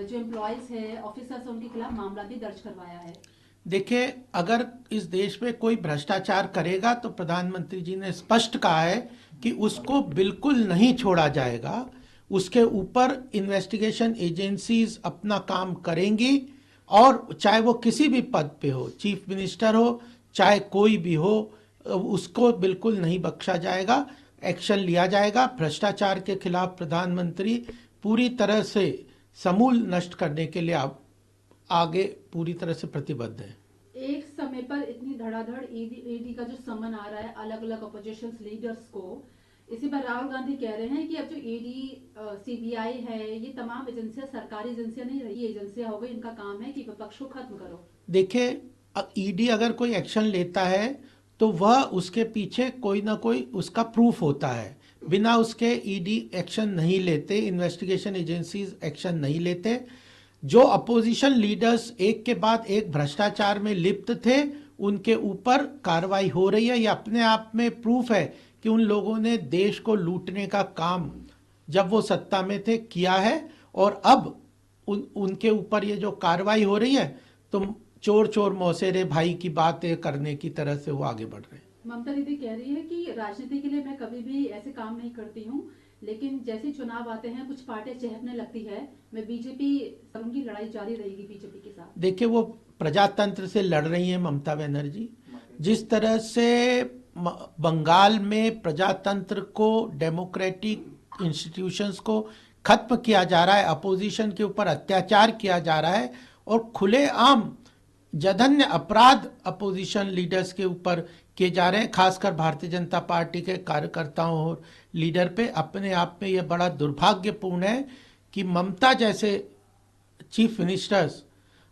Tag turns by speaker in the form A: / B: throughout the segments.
A: जो एम्प्लॉयज है, ऑफिसर्स है, उनके खिलाफ मामला भी दर्ज करवाया है।
B: देखिए, अगर इस देश में कोई भ्रष्टाचार करेगा तो प्रधानमंत्री जी ने स्पष्ट कहा है कि उसको बिल्कुल नहीं छोड़ा जाएगा। उसके ऊपर इन्वेस्टिगेशन एजेंसीज अपना काम करेंगी, और चाहे वो किसी भी पद पे हो, चीफ मिनिस्टर हो, चाहे कोई भी हो, उसको बिल्कुल नहीं बख्शा जाएगा, एक्शन लिया जाएगा। भ्रष्टाचार के खिलाफ प्रधानमंत्री पूरी तरह से समूल नष्ट करने के लिए आगे पूरी तरह से प्रतिबद्ध है।
A: एक समय पर इतनी धड़ाधड़ ईडी का जो समन आ रहा है अलग अलग अपोजिशन लीडर्स को, इसी पर राहुल गांधी कह रहे हैं कि अब जो ईडी सीबीआई है, ये तमाम एजेंसियां सरकारी एजेंसियां नहीं रही, एजेंसियां हो गई, इनका काम है कि विपक्ष को खत्म करो।
B: देखिए, ईडी अगर कोई एक्शन लेता है तो वह उसके पीछे कोई ना कोई उसका प्रूफ होता है। बिना उसके ईडी एक्शन नहीं लेते, इन्वेस्टिगेशन एजेंसीज एक्शन नहीं लेते। जो अपोजिशन लीडर्स एक के बाद एक भ्रष्टाचार में लिप्त थे, उनके ऊपर कार्रवाई हो रही है। यह अपने आप में प्रूफ है कि उन लोगों ने देश को लूटने का काम जब वो सत्ता में थे किया है, और अब उनके ऊपर ये जो कार्रवाई हो रही है, तो चोर चोर मौसेरे भाई की बातें करने की तरह से वो आगे बढ़ रहे हैं।
A: ममता दीदी कह रही है कि राजनीति के लिए मैं कभी भी ऐसे काम नहीं करती हूँ, लेकिन जैसे चुनाव आते हैं कुछ पार्टियां चहकने लगती है, मैं बीजेपी, उनकी लड़ाई जारी रहेगी बीजेपी के साथ।
B: देखिए, वो प्रजातंत्र से लड़ रही हैं ममता बनर्जी। जिस तरह से बंगाल में प्रजातंत्र को, डेमोक्रेटिक इंस्टीट्यूशंस को खत्म किया जा रहा है, अपोजिशन के ऊपर अत्याचार किया जा रहा है, और खुलेआम जघन्य अपराध अपोजिशन लीडर्स के ऊपर किए जा रहे हैं, खासकर भारतीय जनता पार्टी के कार्यकर्ताओं और लीडर पे। अपने आप में यह बड़ा दुर्भाग्यपूर्ण है कि ममता जैसे चीफ मिनिस्टर्स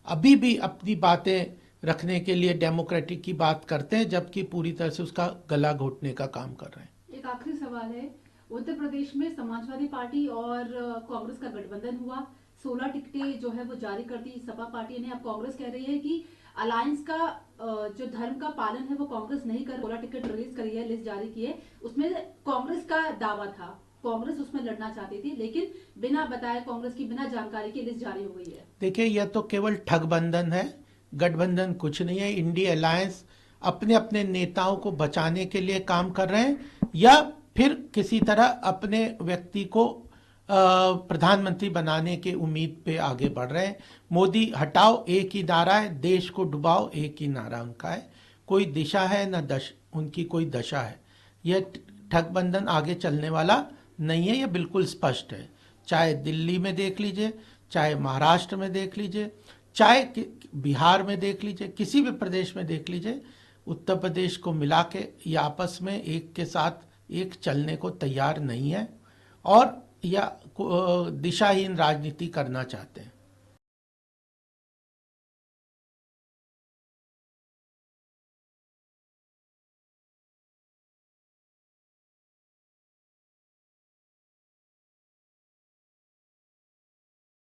B: अभी भी अपनी बातें रखने के लिए डेमोक्रेटिक की बात करते हैं, जबकि पूरी तरह से उसका गला घोटने का काम कर रहे हैं।
A: एक आखिरी सवाल है, उत्तर प्रदेश में समाजवादी पार्टी और कांग्रेस का गठबंधन हुआ, 16 टिकटें जो है वो जारी कर दी सपा पार्टी ने। अब कांग्रेस कह रही है कि अलायंस का जो धर्म का पालन है वो कांग्रेस नहीं कर, 16 टिकट रिलीज करी है, लिस्ट जारी की है, उसमें कांग्रेस का दावा था, कांग्रेस उसमें लड़ना चाहती थी, लेकिन बिना बताए, कांग्रेस की बिना जानकारी की लिस्ट जारी हो गई है।
B: देखिए, यह तो केवल ठगबंधन है, गठबंधन कुछ नहीं है। इंडिया अलायंस अपने अपने नेताओं को बचाने के लिए काम कर रहे हैं, या फिर किसी तरह अपने व्यक्ति को प्रधानमंत्री बनाने के उम्मीद पे आगे बढ़ रहे हैं। मोदी हटाओ एक ही नारा है, देश को डुबाओ एक ही नारा उनका है। कोई दिशा है न उनकी कोई दशा है। यह ठगबंधन आगे चलने वाला नहीं है, यह बिल्कुल स्पष्ट है। चाहे दिल्ली में देख लीजिए, चाहे महाराष्ट्र में देख लीजिए, चाहे बिहार में देख लीजिए, किसी भी प्रदेश में देख लीजिए, उत्तर प्रदेश को मिला के ये आपस में एक के साथ एक चलने को तैयार नहीं है, और या दिशाहीन राजनीति करना चाहते हैं।